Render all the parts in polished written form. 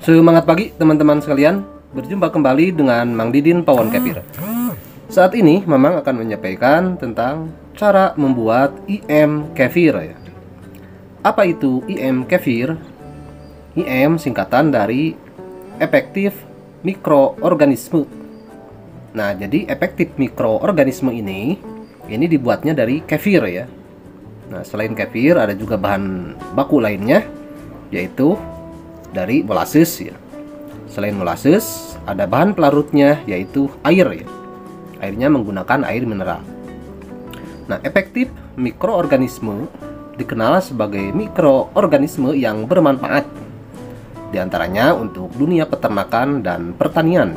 Semangat pagi teman-teman sekalian, berjumpa kembali dengan Mang Didin Pawon Kefir. Saat ini Mamang akan menyampaikan tentang cara membuat IM kefir ya. Apa itu IM kefir? IM singkatan dari efektif mikroorganisme. Nah, jadi efektif mikroorganisme ini dibuatnya dari kefir ya. Nah, selain kefir ada juga bahan baku lainnya, yaitu dari molasses ya. Selain molasses, ada bahan pelarutnya yaitu air ya. Airnya menggunakan air mineral. Nah, efektif mikroorganisme dikenal sebagai mikroorganisme yang bermanfaat, di antaranya untuk dunia peternakan dan pertanian.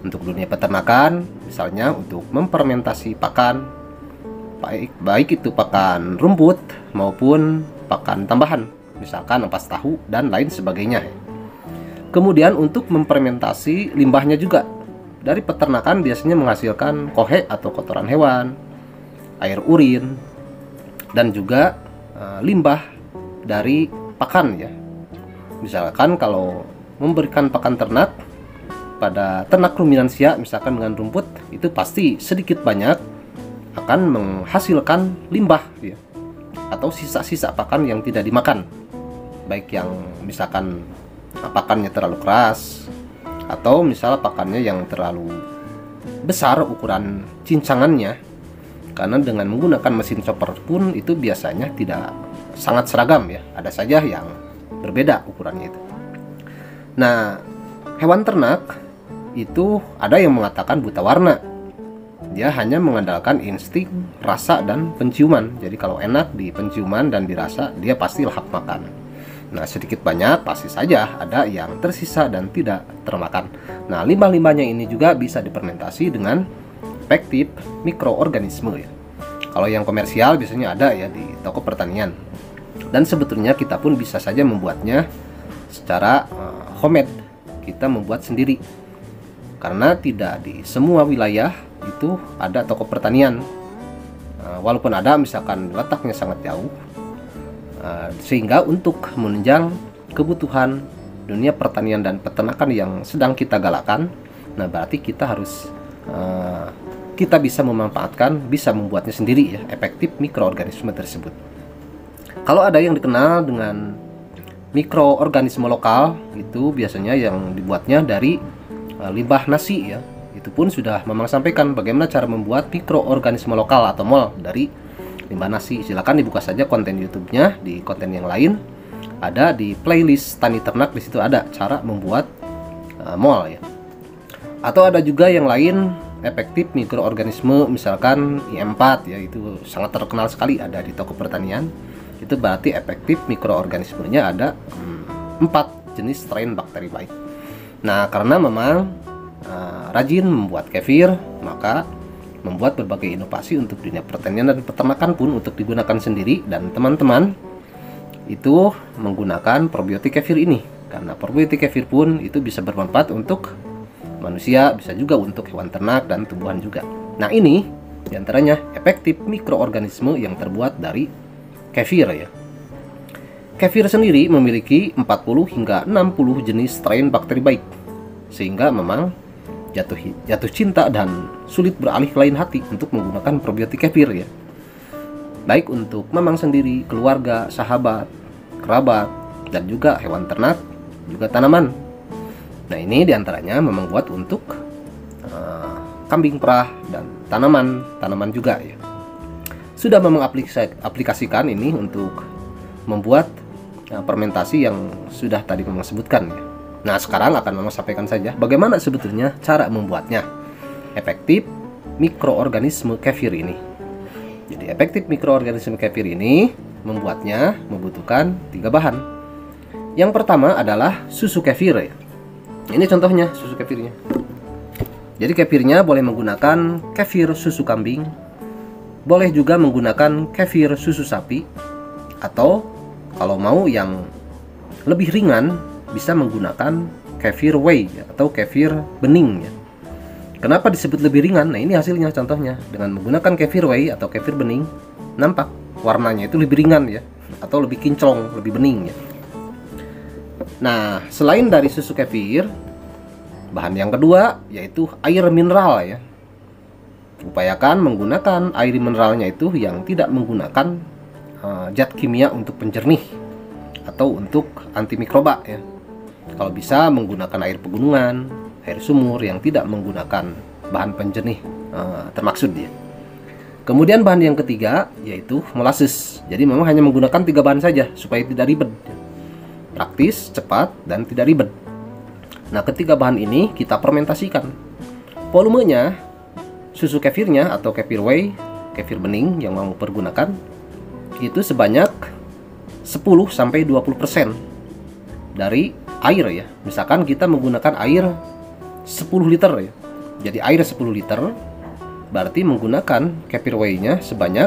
Untuk dunia peternakan, misalnya untuk memfermentasi pakan, baik itu pakan rumput maupun pakan tambahan, misalkan ampas tahu dan lain sebagainya. Kemudian untuk memfermentasi limbahnya juga. Dari peternakan biasanya menghasilkan kohe atau kotoran hewan, air urin, dan juga limbah dari pakan ya. Misalkan kalau memberikan pakan ternak pada ternak ruminansia, misalkan dengan rumput, itu pasti sedikit banyak akan menghasilkan limbah ya, atau sisa-sisa pakan yang tidak dimakan, baik yang misalkan pakannya terlalu keras, atau misal pakannya yang terlalu besar ukuran cincangannya. Karena dengan menggunakan mesin chopper pun itu biasanya tidak sangat seragam ya, ada saja yang berbeda ukurannya itu. Nah, hewan ternak itu ada yang mengatakan buta warna. Dia hanya mengandalkan insting, rasa, dan penciuman. Jadi kalau enak di penciuman dan dirasa, dia pasti lahap makan. Nah, sedikit banyak pasti saja ada yang tersisa dan tidak termakan. Nah, limbah-limbahnya ini juga bisa difermentasi dengan efektif mikroorganisme ya. Kalau yang komersial biasanya ada ya di toko pertanian. Dan sebetulnya kita pun bisa saja membuatnya secara homemade. Kita membuat sendiri. Karena tidak di semua wilayah itu ada toko pertanian. Walaupun ada, misalkan letaknya sangat jauh, sehingga untuk menunjang kebutuhan dunia pertanian dan peternakan yang sedang kita galakkan, nah berarti kita harus kita bisa memanfaatkan, bisa membuatnya sendiri ya, efektif mikroorganisme tersebut. Kalau ada yang dikenal dengan mikroorganisme lokal, itu biasanya yang dibuatnya dari limbah nasi ya. Itu pun sudah Mamang sampaikan bagaimana cara membuat mikroorganisme lokal atau mol dari limbah nasi. Silakan dibuka saja konten YouTube-nya, di konten yang lain ada di playlist tani ternak, di situ ada cara membuat mol ya. Atau ada juga yang lain efektif mikroorganisme, misalkan IM4 ya, itu sangat terkenal sekali, ada di toko pertanian. Itu berarti efektif mikroorganismenya ada 4 jenis strain bakteri baik. Nah, karena memang rajin membuat kefir, maka membuat berbagai inovasi untuk dunia pertanian dan peternakan pun untuk digunakan sendiri. Dan teman-teman itu menggunakan probiotik kefir ini, karena probiotik kefir pun itu bisa bermanfaat untuk manusia, bisa juga untuk hewan ternak dan tumbuhan juga. Nah, ini diantaranya efektif mikroorganisme yang terbuat dari kefir ya. Kefir sendiri memiliki 40 hingga 60 jenis strain bakteri baik, sehingga memang jatuh cinta dan sulit beralih ke lain hati untuk menggunakan probiotik kefir ya. Baik untuk Mamang sendiri, keluarga, sahabat, kerabat, dan juga hewan ternak, juga tanaman. Nah, ini diantaranya Mamang buat untuk kambing perah dan tanaman juga ya. Sudah Mamang aplikasikan ini untuk membuat fermentasi yang sudah tadi Mamang sebutkan ya. Nah, sekarang akan Mamang sampaikan saja bagaimana sebetulnya cara membuatnya. Efektif mikroorganisme kefir ini. Jadi efektif mikroorganisme kefir ini membuatnya membutuhkan 3 bahan. Yang pertama adalah susu kefir ya. Ini contohnya susu kefirnya. Jadi kefirnya boleh menggunakan kefir susu kambing, boleh juga menggunakan kefir susu sapi, atau kalau mau yang lebih ringan bisa menggunakan kefir whey ya, atau kefir bening ya. Kenapa disebut lebih ringan? Nah, ini hasilnya contohnya. Dengan menggunakan kefir whey atau kefir bening, nampak warnanya itu lebih ringan ya, atau lebih kinclong, lebih bening ya. Nah, selain dari susu kefir, bahan yang kedua yaitu air mineral ya. Upayakan menggunakan air mineralnya itu yang tidak menggunakan zat kimia untuk penjernih atau untuk antimikroba ya. Kalau bisa menggunakan air pegunungan, air sumur yang tidak menggunakan bahan penjernih termaksud ya. Kemudian bahan yang ketiga yaitu molasses. Jadi memang hanya menggunakan 3 bahan saja supaya tidak ribet. Praktis, cepat, dan tidak ribet. Nah, ketiga bahan ini kita fermentasikan. Volumenya susu kefirnya atau kefir whey, kefir bening yang mau pergunakan itu sebanyak 10-20% dari air ya. Misalkan kita menggunakan air 10 liter ya. Jadi air 10 liter berarti menggunakan kefir whey-nya sebanyak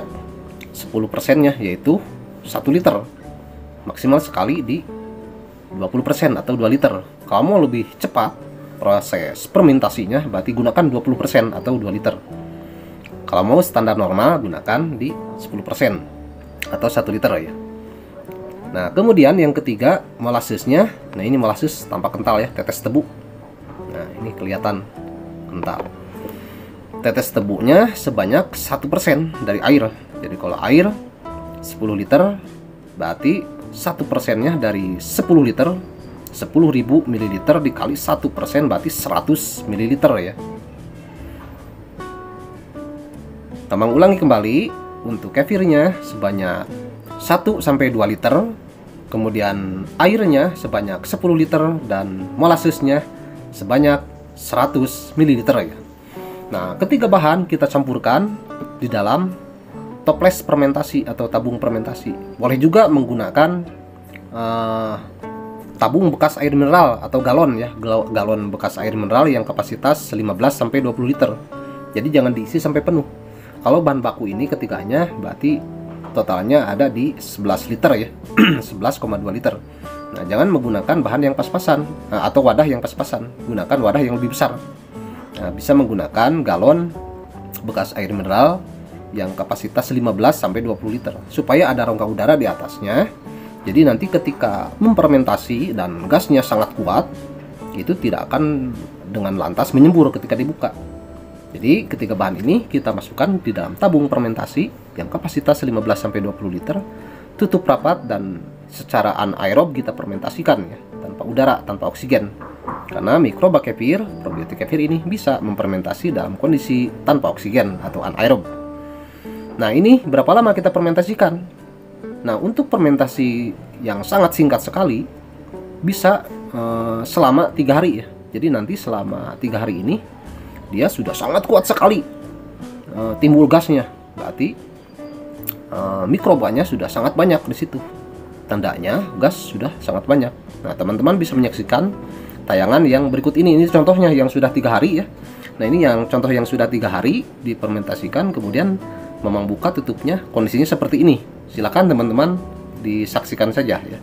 10%-nya yaitu 1 liter. Maksimal sekali di 20% atau 2 liter. Kalau mau lebih cepat proses fermentasinya berarti gunakan 20% atau 2 liter. Kalau mau standar normal gunakan di 10% atau 1 liter ya. Nah, kemudian yang ketiga molassesnya. Nah, ini molasses tampak kental ya, tetes tebu. Nah, ini kelihatan kental. Tetes tebunya sebanyak 1% dari air. Jadi kalau air 10 liter berarti 1%-nya dari 10 liter 10.000 ml dikali 1% berarti 100 ml ya. Tambang ulangi kembali untuk kefirnya sebanyak 1-2 liter, kemudian airnya sebanyak 10 liter dan molassesnya sebanyak 100 ml ya. Nah, ketiga bahan kita campurkan di dalam toples fermentasi atau tabung fermentasi. Boleh juga menggunakan tabung bekas air mineral atau galon ya, galon bekas air mineral yang kapasitas 15-20 liter. Jadi jangan diisi sampai penuh. Kalau bahan baku ini ketiganya berarti totalnya ada di 11 liter ya. 11,2 liter. Nah, jangan menggunakan bahan yang pas-pasan atau wadah yang pas-pasan. Gunakan wadah yang lebih besar. Nah, bisa menggunakan galon bekas air mineral yang kapasitas 15-20 liter supaya ada rongga udara di atasnya. Jadi nanti ketika memfermentasi dan gasnya sangat kuat, itu tidak akan dengan lantas menyembur ketika dibuka. Jadi ketiga bahan ini kita masukkan di dalam tabung fermentasi yang kapasitas 15-20 liter, tutup rapat dan secara anaerob kita fermentasikan ya, tanpa udara, tanpa oksigen. Karena mikroba kefir, probiotik kefir ini bisa memfermentasi dalam kondisi tanpa oksigen atau anaerob. Nah, ini berapa lama kita fermentasikan? Nah, untuk fermentasi yang sangat singkat sekali bisa selama 3 hari ya. Jadi nanti selama 3 hari ini dia sudah sangat kuat sekali timbul gasnya. Berarti mikrobanya sudah sangat banyak di situ. Tandanya gas sudah sangat banyak. Nah, teman-teman bisa menyaksikan tayangan yang berikut ini. Ini contohnya yang sudah 3 hari ya. Nah, ini yang contoh yang sudah 3 hari difermentasikan, kemudian memang buka tutupnya kondisinya seperti ini. Silakan teman-teman disaksikan saja ya.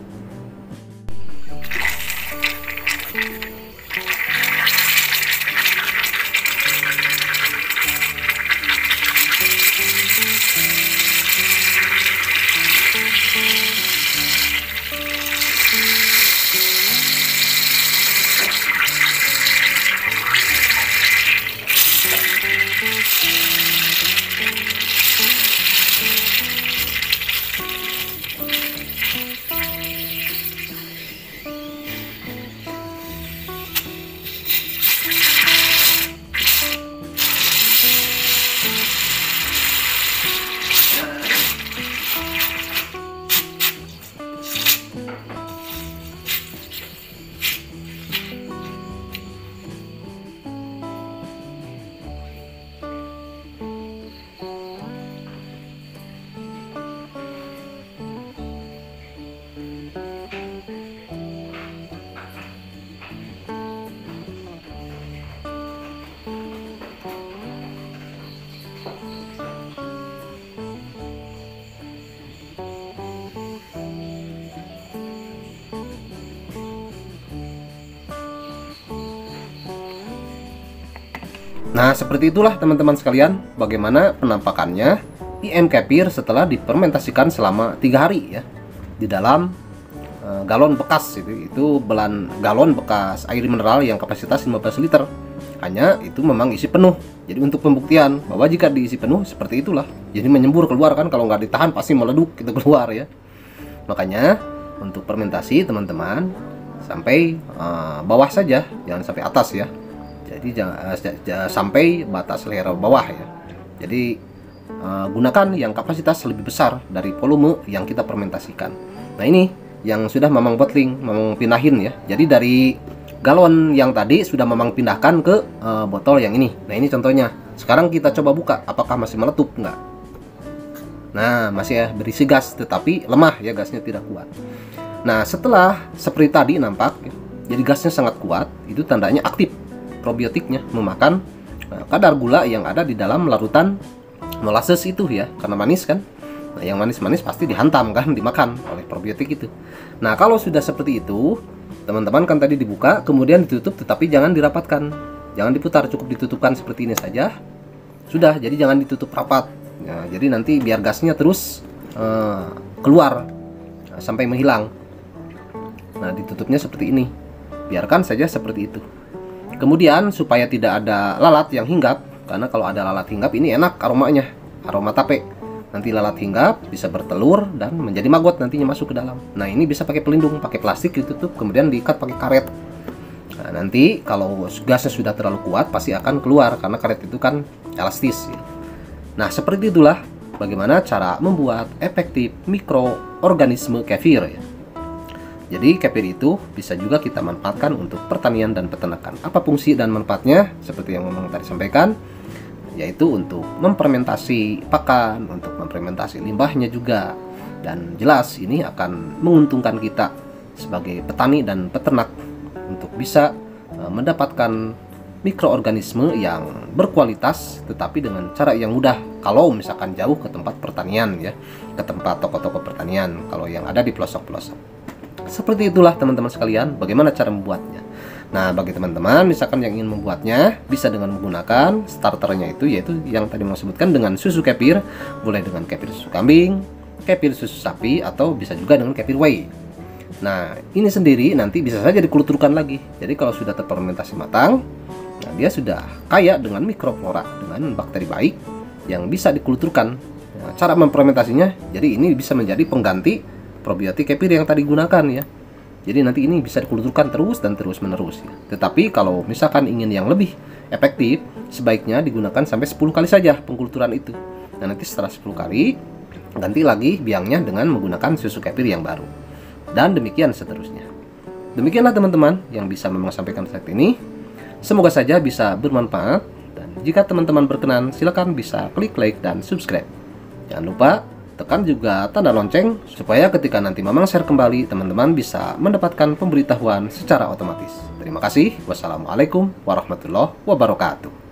Nah, seperti itulah teman-teman sekalian bagaimana penampakannya IM kefir setelah difermentasikan selama 3 hari ya di dalam galon bekas itu galon bekas air mineral yang kapasitas 15 liter. Hanya itu memang isi penuh. Jadi untuk pembuktian bahwa jika diisi penuh seperti itulah, jadi menyembur keluar kan, kalau nggak ditahan pasti meleduk itu keluar ya. Makanya untuk fermentasi teman-teman sampai bawah saja, jangan sampai atas ya. Jadi jangan sampai batas leher bawah ya. Jadi gunakan yang kapasitas lebih besar dari volume yang kita fermentasikan. Nah ini yang sudah Mamang bottling, Mamang pindahin ya. Jadi dari galon yang tadi sudah Mamang pindahkan ke botol yang ini. Nah ini contohnya. Sekarang kita coba buka, apakah masih meletup enggak? Nah masih ya, berisi gas tetapi lemah ya, gasnya tidak kuat. Nah setelah seperti tadi nampak ya, jadi gasnya sangat kuat, itu tandanya aktif probiotiknya memakan kadar gula yang ada di dalam larutan molasses itu ya, karena manis kan. Nah yang manis-manis pasti dihantam kan, dimakan oleh probiotik itu. Nah kalau sudah seperti itu teman-teman kan tadi dibuka kemudian ditutup, tetapi jangan dirapatkan, jangan diputar, cukup ditutupkan seperti ini saja sudah. Jadi jangan ditutup rapat ya, jadi nanti biar gasnya terus keluar sampai menghilang. Nah ditutupnya seperti ini, biarkan saja seperti itu. Kemudian supaya tidak ada lalat yang hinggap, karena kalau ada lalat hinggap ini enak aromanya, aroma tape. Nanti lalat hinggap bisa bertelur dan menjadi maggot nantinya masuk ke dalam. Nah ini bisa pakai pelindung, pakai plastik ditutup, kemudian diikat pakai karet. Nah, nanti kalau gasnya sudah terlalu kuat pasti akan keluar, karena karet itu kan elastis ya. Nah seperti itulah bagaimana cara membuat efektif mikroorganisme kefir ya. Jadi kefir itu bisa juga kita manfaatkan untuk pertanian dan peternakan. Apa fungsi dan manfaatnya? Seperti yang Mamang tadi sampaikan, yaitu untuk memfermentasi pakan, untuk memfermentasi limbahnya juga. Dan jelas ini akan menguntungkan kita sebagai petani dan peternak untuk bisa mendapatkan mikroorganisme yang berkualitas tetapi dengan cara yang mudah. Kalau misalkan jauh ke tempat pertanian ya, ke tempat toko-toko pertanian kalau yang ada di pelosok-pelosok. Seperti itulah teman-teman sekalian bagaimana cara membuatnya. Nah bagi teman-teman misalkan yang ingin membuatnya, bisa dengan menggunakan starternya itu, yaitu yang tadi mau sebutkan dengan susu kefir. Boleh dengan kefir susu kambing, kefir susu sapi, atau bisa juga dengan kefir whey. Nah ini sendiri nanti bisa saja dikulturkan lagi. Jadi kalau sudah terfermentasi matang, nah dia sudah kaya dengan mikroflora, dengan bakteri baik yang bisa dikulturkan. Nah, cara memfermentasinya, jadi ini bisa menjadi pengganti probiotik kefir yang tadi gunakan ya. Jadi nanti ini bisa dikulturkan terus dan terus menerus ya. Tetapi kalau misalkan ingin yang lebih efektif, sebaiknya digunakan sampai 10 kali saja pengkulturan itu. Nah nanti setelah 10 kali ganti lagi biangnya dengan menggunakan susu kefir yang baru. Dan demikian seterusnya. Demikianlah teman-teman yang bisa Mamang sampaikan saat ini. Semoga saja bisa bermanfaat, dan jika teman-teman berkenan silakan bisa klik like dan subscribe. Jangan lupa tekan juga tanda lonceng supaya ketika nanti Mamang share kembali, teman-teman bisa mendapatkan pemberitahuan secara otomatis. Terima kasih. Wassalamualaikum warahmatullahi wabarakatuh.